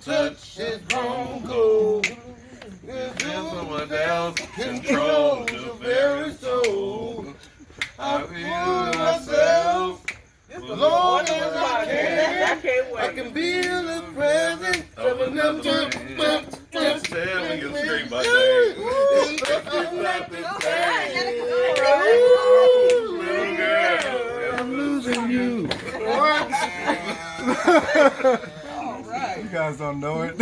touch is wrong go. If someone else controls your very soul, I feel myself as long as I can. I can feel the presence of another man. Just tell me you're straight by day. I'm losing you. You guys don't know it.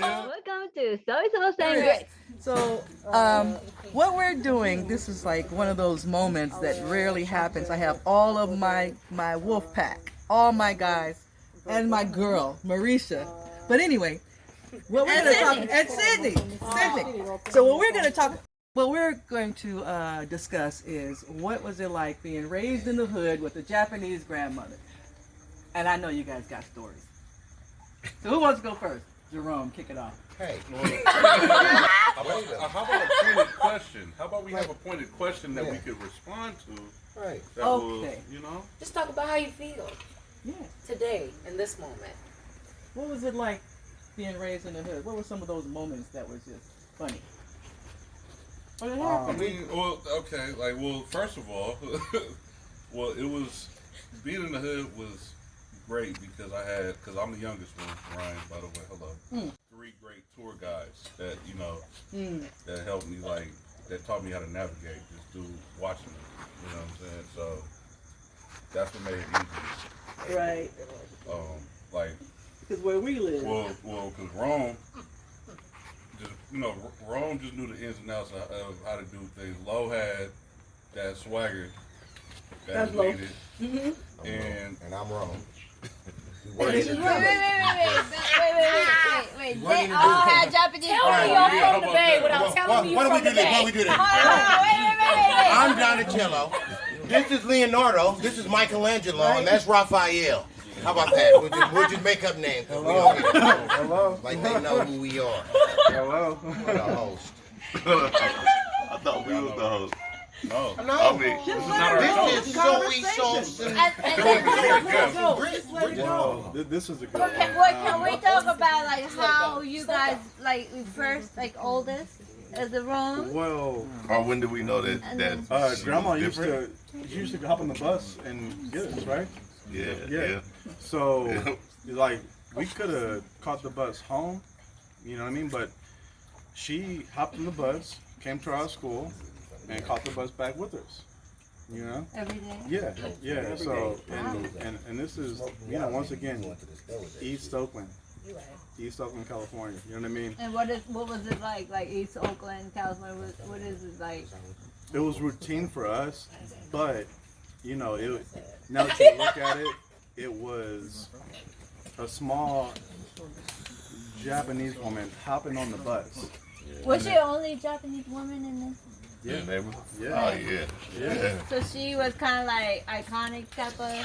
Welcome to SoySauce&Grits. So, what we're doing, this is like one of those moments that rarely happens. I have all of my wolf pack, all my guys, and my girl, Marisha. But anyway, what we're going to talk, and Sydney. So what we're going to discuss is what was it like being raised in the hood with a Japanese grandmother. And I know you guys got stories. So who wants to go first? Jerome, kick it off. Hey. How about a pointed question? How about we have a pointed question that we could respond to? Right. That will, Just talk about how you feel today, in this moment. What was it like being raised in the hood? What were some of those moments that was just funny? What happened? First of all, it was, being in the hood was great because I'm the youngest one, Ryan, by the way, hello. 3 great tour guides that, that helped me, that taught me how to navigate, just through watching them, you know what I'm saying? So, that's what made it easy. Right. Because where we live. Because Rome just knew the ins and outs of how to do things. Low had that swagger that was needed. Mm-hmm. And I'm wrong. Wait. They all had Japanese. Tell me y'all from the Bay without telling me you from the Bay. Why don't we do this? Wait. I'm Donatello. This is Leonardo. This is Michelangelo. And that's Raphael. How about that? We'll just make up names. Hello. Like they know who we are. Hello. We're the host. I thought we was the host. No. I mean, this is SoySauce and Grits. Wow, this is a good one. Can we talk about how you guys first oldest as a room? Well, or when did we know that Grandma used to hop on the bus and get us, right? Yeah. So, we could have caught the bus home, you know what I mean? But she hopped on the bus, came to our school, and caught the bus back with us, you know? Every day? Yeah. So, and this is, once again, East Oakland, California, you know what I mean? And what was it like East Oakland, California? What is it like? It was routine for us, but, now that you look at it, it was a small Japanese woman hopping on the bus. Was she the only Japanese woman in this? Yeah. Oh, yeah. So she was kind of iconic type of.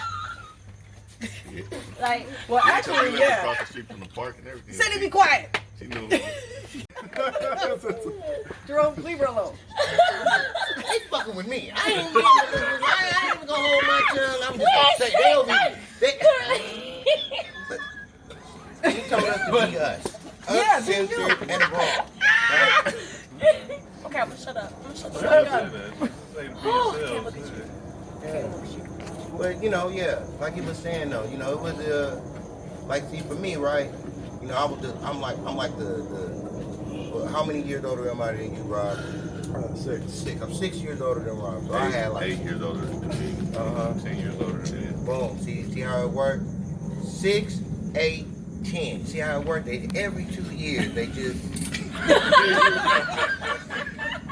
Well, actually, Across the street from the park and everything. Cindy, be quiet. She knew. Jerome, leave her alone. They fucking with me. I ain't even gonna hold my tongue. I'm just gonna say they over here. He told us to be us. Uncensored and raw. Okay, I'm gonna shut up. But like he was saying though, it was see for me, right? I'm like well, how many years older am I than you, Rob? 6. I'm 6 years older than Rob. So I had 8 years older than me. 10 years older than me. Boom. See how it worked? 6, 8, 10. See how it worked? Every 2 years they just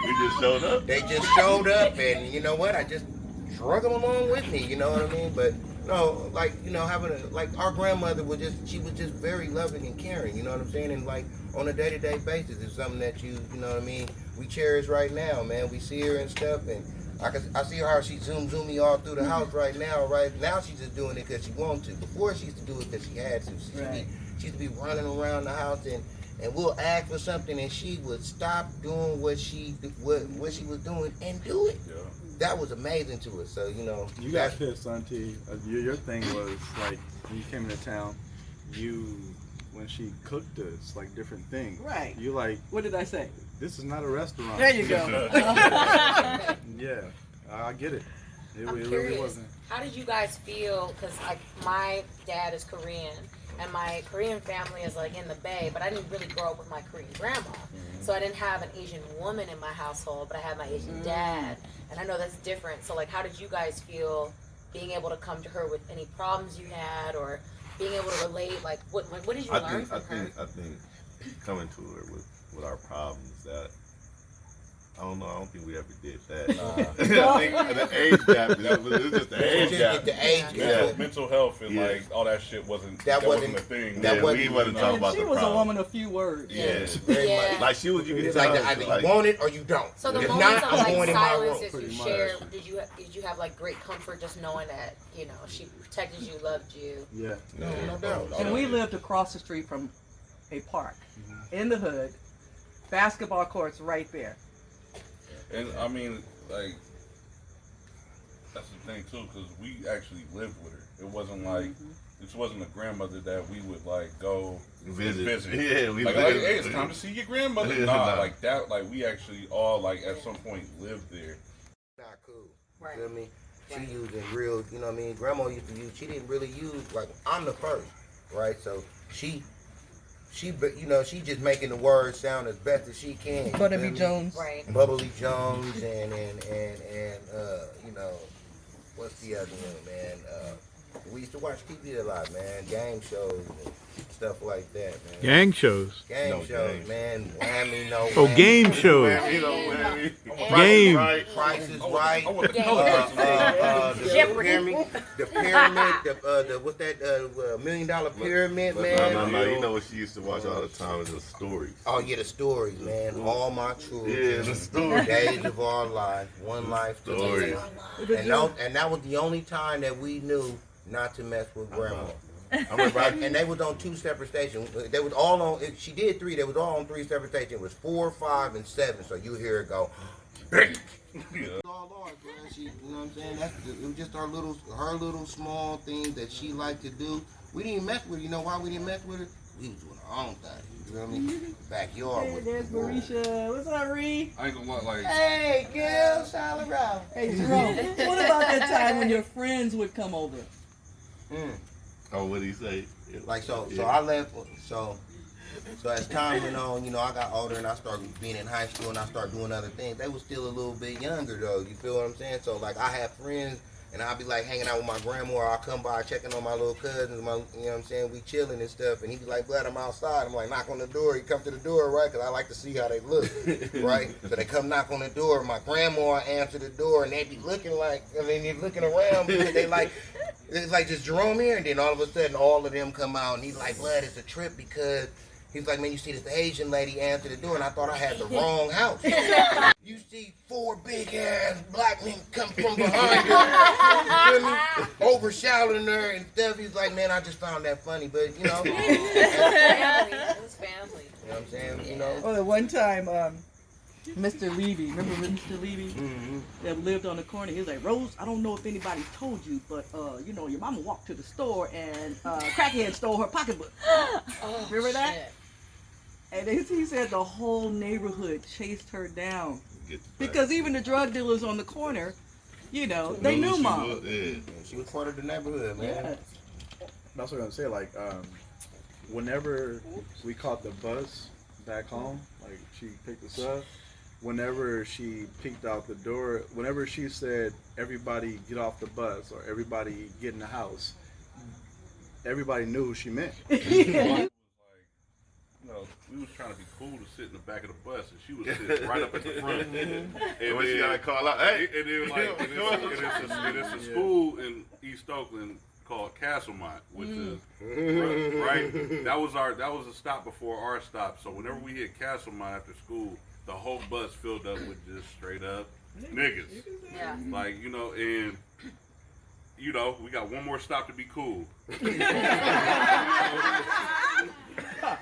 We just showed up. They just showed up, and you know what? I just drug them along with me. You know what I mean? But no, having our grandmother was just very loving and caring. You know what I'm saying? And on a day-to-day basis, it's something that you know what I mean, we cherish right now, man. We see her and stuff, and I see how she zoom me all through the house right now. Right now, she's just doing it because she wants to. Before, she used to do it because she had to. She used to be running around the house, and we'll ask for something, and she would stop doing what she was doing and do it. Yeah. That was amazing to us. So You got pissed, Auntie. Your thing was when you came into town, when she cooked us like different things, Right. you like, What did I say? this is not a restaurant. There you go. Yeah, I get it. It I'm really curious. wasn't. How did you guys feel? Because like my dad is Korean, and my Korean family is like in the Bay, but I didn't really grow up with my Korean grandma, so I didn't have an Asian woman in my household, but I had my Asian dad, and I know that's different. So like, how did you guys feel being able to come to her with any problems you had, or being able to relate? Like, what did you learn from her? I think coming to her with our problems that. I don't think we ever did that. I think the age gap, it was just the age gap. The age gap. Yeah, mental health and like all that shit wasn't a thing. We wasn't talking about She the was a problem. woman of few words. Yeah, Very Yeah. much. like she was. You It's could like tell. either Like, you want it or you don't. So the if moments not, of I'm like going in my room. silences pretty you much. shared, did you have like great comfort just knowing that she protected you, loved you? Yeah. No doubt. And we lived across the street from a park in the hood, basketball courts right there. And I mean, like, that's the thing too, because we actually lived with her. It wasn't like, this wasn't a grandmother that we would like go visit. visit. Yeah, we Like, visited. hey, it's time to see your grandmother. Yeah, Nah, nah. like that, like we actually all like at some point lived there. Not cool. Right. You feel me? She Right. using real, you know what I mean? Grandma used to use, she didn't really use, like, I'm the first, right? So she just making the words sound as best as she can. you feel Butterby me? Jones. Right. Bubbly Jones and what's the other one, man? We used to watch TV a lot, man. Game shows and stuff like that, man. Gang shows. Game No shows, game. man. Whammy, no Oh, whammy. game shows. You know, man, Game. Price is right. I want the Yeah. color. The Jeopardy. pyramid, the what's that? $1 million pyramid, man. No. You know what she used to watch all the time is the stories. Oh yeah, the stories, man. All my truth. Yeah, the stories. Days of our life, one life to Stories. live. And that was the only time that we knew not to mess with grandma. I remember And they was on 2 separate stations. They was all on. She did 3. They was all on 3 separate stations. It was 4, 5, and 7. So you hear it go. It's all ours, man. She, you know what I'm saying? It was just her little small things that she liked to do. We didn't mess with her. You know why we didn't mess with her? We was doing our own thing. You know what I mean? Backyard. Hey, was there's Marisha. What's up, Ree? I ain't gonna lie, like, Hey, girl, Charlotte Brown. Hey, Jerome. What about that time when your friends would come over? Oh, what did he say? Like so Yeah. I left. So as time went on, I got older and I started being in high school and I started doing other things. They was still a little bit younger though. You feel what I'm saying? So like I had friends and I'd be like hanging out with my grandma or I'll come by checking on my little cousins. You know what I'm saying? We chilling and stuff. And he'd be like, "Blood, I'm outside." I'm like, "Knock on the door." He come to the door, right? Because I like to see how they look, right? So they come knock on the door. My grandma answer the door and they be looking like, they're looking around because they like. It's like just Jerome here, and then all of a sudden, all of them come out, and he's like, "Blood, it's a trip," because he's like, "Man, you see this Asian lady answer the door, and I thought I had the wrong house." You see 4 big ass black men come from behind her, you feel me? Overshadowing her and stuff. He's like, "Man, I just found that funny," but It was family. It was family. you know what I'm saying? Oh, the one time, Mr. Levy, remember Mr. Levy that lived on the corner? He was like, "Rose, I don't know if anybody told you, but your mama walked to the store and crackhead stole her pocketbook." Oh, Remember that? shit. And he said the whole neighborhood chased her down Get the because even the drug dealers on the corner, they fact. knew She mom. was, yeah. She was part of the neighborhood, man. Yeah. That's what I'm gonna say. Like, whenever we caught the bus back home, like she picked us up. Whenever she peeked out the door, whenever she said, "Everybody get off the bus" or "Everybody get in the house," everybody knew who she meant. we was trying to be cool to sit in the back of the bus, and she was sitting right up at the front. And when she then- gotta call out, "Hey!" and then like, and it's a school in East Oakland called Castlemont, which is right. That was a stop before our stop. So whenever we hit Castlemont after school, the whole bus filled up with just straight up niggas. Yeah. Like, and we got one more stop to be cool.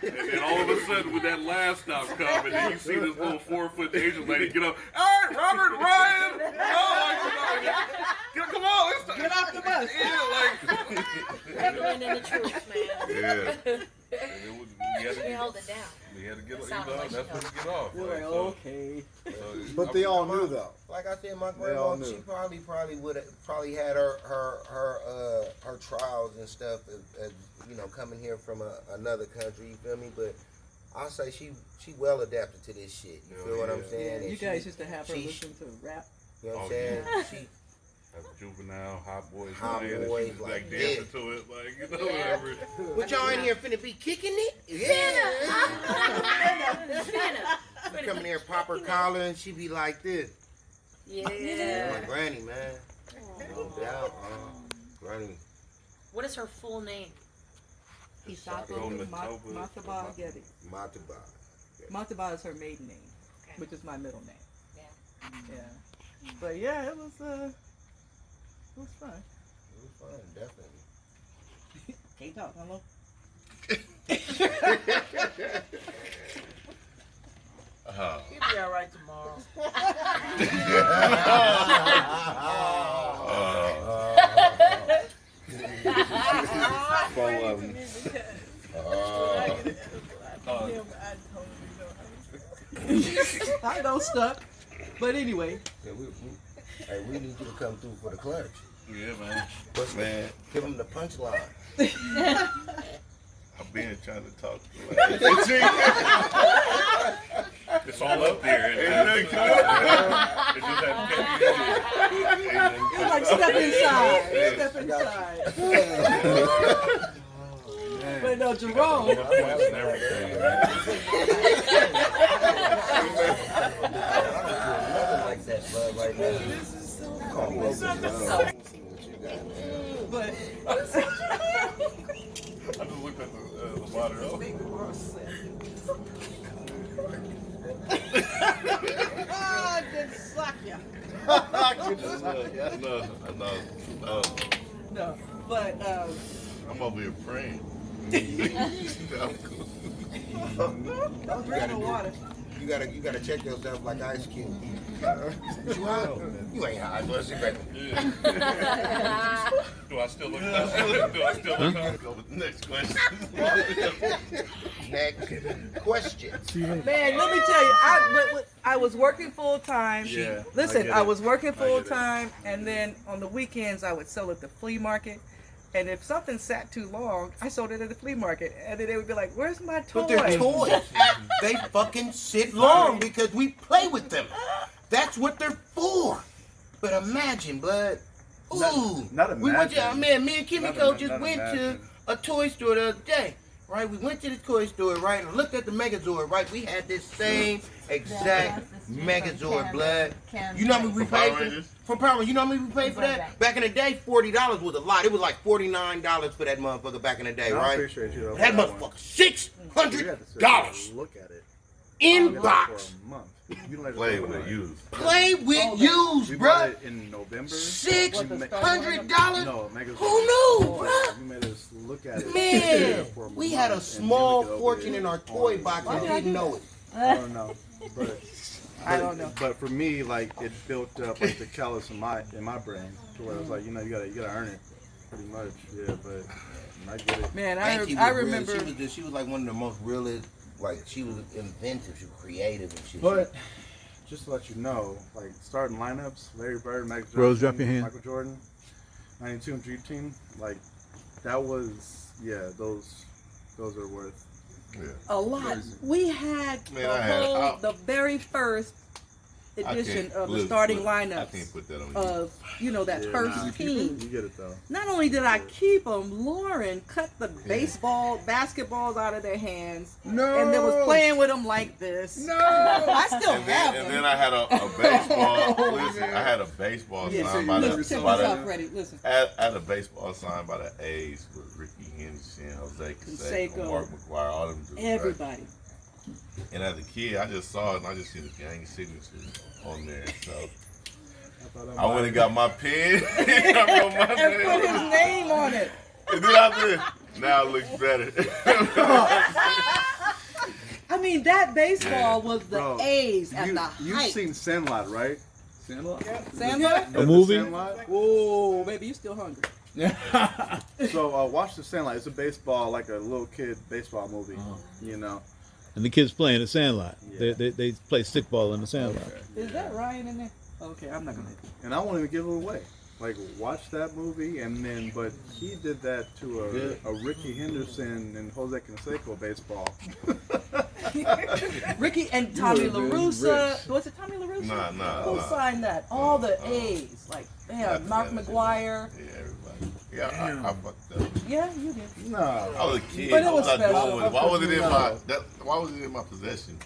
And then all of a sudden, with that last stop coming, and you see this little 4-foot Asian lady get up. "All right, Robert, Ryan, come on, let's Get off the bus. Everyone in the troops, man. Yeah. We held it down. We had to get, Sounded like that's when we get off. You're like, okay. But they all knew though. Like I said, my all grandma, knew. she probably would have had her trials and stuff, as you know, coming here from another country. You feel me? But I say she well adapted to this shit. You feel what I'm saying? You And guys used to have her listen to rap. You know what I'm Oh, saying? yeah. She Juvenile, Hot Boys, Hot playing, Boys, and she was like, like dancing to it, like, you know, whatever. What y'all in here finna be kicking it? Yeah. Finna. Come in here, pop her collar, and she be like this. Yeah. My granny, man. No doubt, granny. What is her full name? Isako Mataba Getty. Mataba. Mataba is her maiden name, Okay. which is my middle name. Yeah. Yeah. But yeah, it was fun. It was fun, definitely. Can't talk, hello? He'll be all right tomorrow. Phone of them. I know stuck. But anyway, Yeah, hey, we need you to come through for the clutch. Yeah, man. What's Man, Give him the punchline. I've been trying to talk to It's all up there. It just had to it's like step inside. Step inside. But no, Jerome. and everything. Nothing like that, bud, right now. Call me over. But I just looked at the water. Oh. I did suck ya. No. No, but I'm over here praying. don't drink no water. You gotta check yourself like Ice Cube. You out? You ain't high, but it's great. Do I still look? Do I still look? Go with the next question. Next question. Man, let me tell you, I was working full time. Yeah, Listen, I get I it. was working I get full it. time, and then on the weekends I would sell at the flea market. And if something sat too long, I sold it at the flea market, and then they would be like, "Where's my toy?" But they're toys. They fucking sit long because we play with them. That's what they're for. But imagine, bud. Ooh. Not We went to, imagine. man, me and Kimiko just not went imagine. to a toy store the other day. Right? We went to the toy store, right, and looked at the Megazord, right? We had this same exact Megazord, blood. You know how much we From Power paid for Rangers? from Power Rangers? You know how much we paid for that? Back in the day, $40 was a lot. It was like $49 for that motherfucker back in the day, I right? appreciate you though. That for one. motherfucker, You had to sit there $600 and look at it. in For box. a month. You don't let it Play go with away. it, use. Play with We used, bought bruh. it in November. $600? No, Megazord. Who knew, bruh? You made us look at it. Man, for a we had a month, and small then we could fortune open in it our toy on- box and didn't know it. I don't know, but I don't know. But for me, like it built up like the callus in my brain, to where it was like, you know, you gotta earn it, pretty much. Yeah, but I get it. Man, Auntie I was real. remember. She was like one of the most realest. Like she was inventive, she was creative and shit. But just to let you know, like starting lineups, Larry Bird, Michael Jordan, Rose, drop your hand. Michael Jordan, 92 and Dream Team, like that was those are worth. Yeah. A lot. We had Man, the very first edition can't of the look, starting look, I lineups can't put that on you. of that Yeah, first nah, team. You get it though. Not only did I keep them, Lauren cut the basketballs out of their hands, No. and then was playing with them like this. No. I still And have then, them. and then I had a baseball. Listen, I had a baseball Yeah, sign by listen, check by this out, the. Freddie. Listen. I had a baseball sign by the A's with Ricky Henderson, Jose Canseco, Canseco. Mark McGuire, all them dudes. right? Everybody. And as a kid, I just saw it and I just seen the gang signatures on there. So I went and got my pen. I wrote my And put his name. name on it. And then I did. Now it looks better. I mean, that baseball was the Bro, A's at the You've height. seen Sandlot, right? Sandlot. Sandlot? A movie? Sandlot? Whoa, baby, you still hungry? So watch the Sandlot. It's a baseball, like a little kid baseball movie. You know. And the kids playing the Sandlot. Yeah. They play stickball in the Sandlot. Is that Ryan in there? Okay, I'm not gonna. And I won't even give it away. Like, watch that movie, and then, but he did that to a Ricky Henderson and Jose Canseco baseball. Ricky and Tommy LaRussa. Was it Tommy LaRussa? Nah. Who signed that? All the A's. Like, damn, Mark McGuire. Yeah, everybody. Yeah, I fucked up. Yeah, you did. No. I was a kid. But it What was I doing special. with it? Why was it in my? Why was it in my possession?